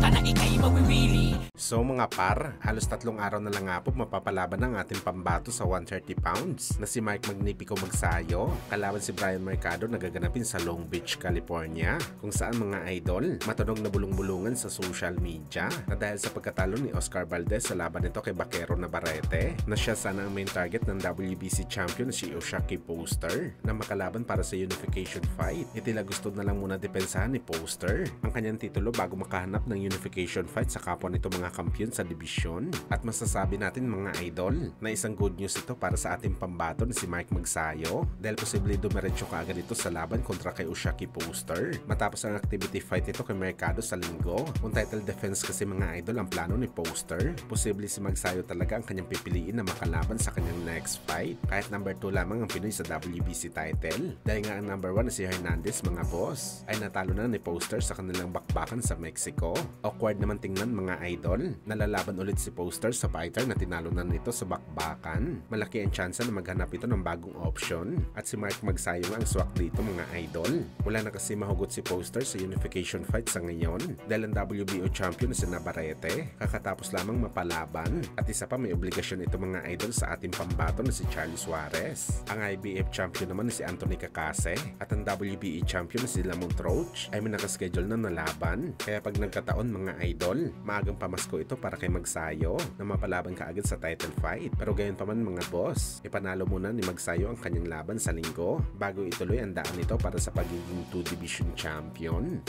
ka na ika'y mawiwili. So mga par, halos 3 araw na lang nga po mapapalaban ang ating pambato sa 130 pounds na si Mike Magnifico Magsayo kalaban si Brian Mercado na gaganapin sa Long Beach, California, kung saan mga idol matunog na bulong-bulungan sa social media na dahil sa pagkatalo ni Oscar Valdez sa laban nito kay Baquero Navarrete na siya sana ang main target ng WBC champion si Oshaki Poster na makalaban para sa unification fight. Itila gusto na lang muna depensahan ni Poster ang kanyang titulo bago makahanap ng unification fight sa kapwa nito mga kampiyon sa dibisyon. At masasabi natin mga idol na isang good news ito para sa ating pambato na si Mike Magsayo dahil posible dumiretso kaagad ito sa laban kontra kay Oshaki Poster matapos ang activity fight ito kay Mercado sa linggo. Kung title defense kasi mga idol ang plano ni Poster, posible si Magsayo talaga ang kanyang pipiliin na makalaban sa kanyang next fight kahit number 2 lamang ang Pinoy sa WBC title dahil nga ang number 1 na si Hernandez mga boss ay natalo na ni Poster sa kanilang bakbakan sa Mexico. Awkward naman tingnan mga idol, nalalaban ulit si Poster sa fighter na tinalo na nito sa bakbakan. Malaki ang tsansa na maghanap ito ng bagong option at si Mike Magsayo nga ang swak dito mga idol. Wala na kasi mahugot si Poster sa unification fight sa ngayon dahil ang WBO champion na si Navarrete kakatapos lamang mapalaban at isa pa may obligasyon ito mga idol sa ating pambato na si Charlie Suarez. Ang IBF champion naman na si Anthony Cacase at ang WBE champion na si Lamont Roach ay may nakaschedule na laban, kaya pag nagkataon mga idol, maagang pamasko ito para kay Magsayo na mapalaban kaagad sa title fight. Pero gayon pa man mga boss, ipanalo muna ni Magsayo ang kanyang laban sa linggo bago ituloy ang daan nito para sa pagiging 2 division champion.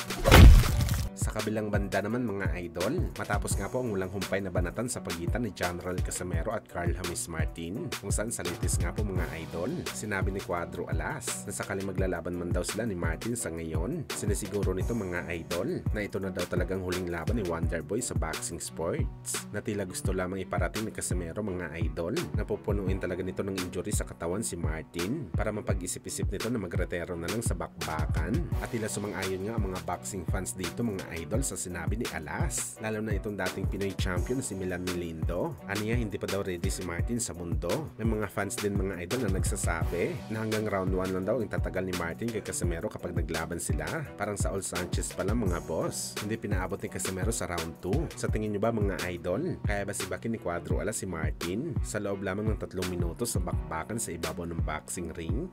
Sa kabilang banda naman mga idol, matapos nga po ang walang humpay na banatan sa pagitan ni General Casimero at Carl James Martin, kung saan sa latest nga po mga idol, sinabi ni Cuadro Alas na sakali maglalaban man daw sila ni Martin sa ngayon, sinisiguro nito mga idol na ito na daw talagang huling laban ni Wonderboy sa boxing sports, na tila gusto lamang iparating ni Casimero mga idol na pupunuin talaga nito ng injury sa katawan si Martin para mapag-isip-isip nito na magretero na lang sa bakbakan. At tila sumang-ayon nga ang mga boxing fans dito mga idol sa sinabi ni Alas, lalo na itong dating Pinoy champion na si Milan Milindo. Aniya hindi pa daw ready si Martin sa mundo. May mga fans din mga idol na nagsasabi na hanggang round 1 lang daw ang tatagal ni Martin kay Casimero kapag naglaban sila. Parang Saul Sanchez pa lang mga boss, hindi pinaabot ni Casimero sa round 2. Sa tingin nyo ba mga idol, kaya ba si Bakin ni Cuadro Alas si Martin sa loob lamang ng 3 minutos sa bakbakan sa ibabaw ng boxing ring?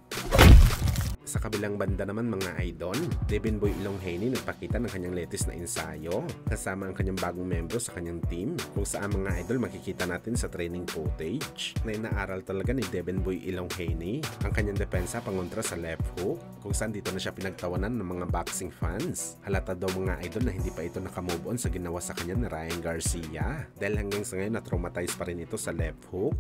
Sa kabilang banda naman mga idol, Devin Boy Ilonghainy nagpakita ng kanyang latest na ensayo kasama ang kanyang bagong membro sa kanyang team, kung saan mga idol makikita natin sa training footage na inaaral talaga ni Devin Boy Ilonghainy ang kanyang depensa pangontra sa left hook, kung saan dito na siya pinagtawanan ng mga boxing fans. Halata daw mga idol na hindi pa ito nakamove on sa ginawa sa kanya ni Ryan Garcia dahil hanggang sa ngayon na-traumatize pa rin ito sa left hook.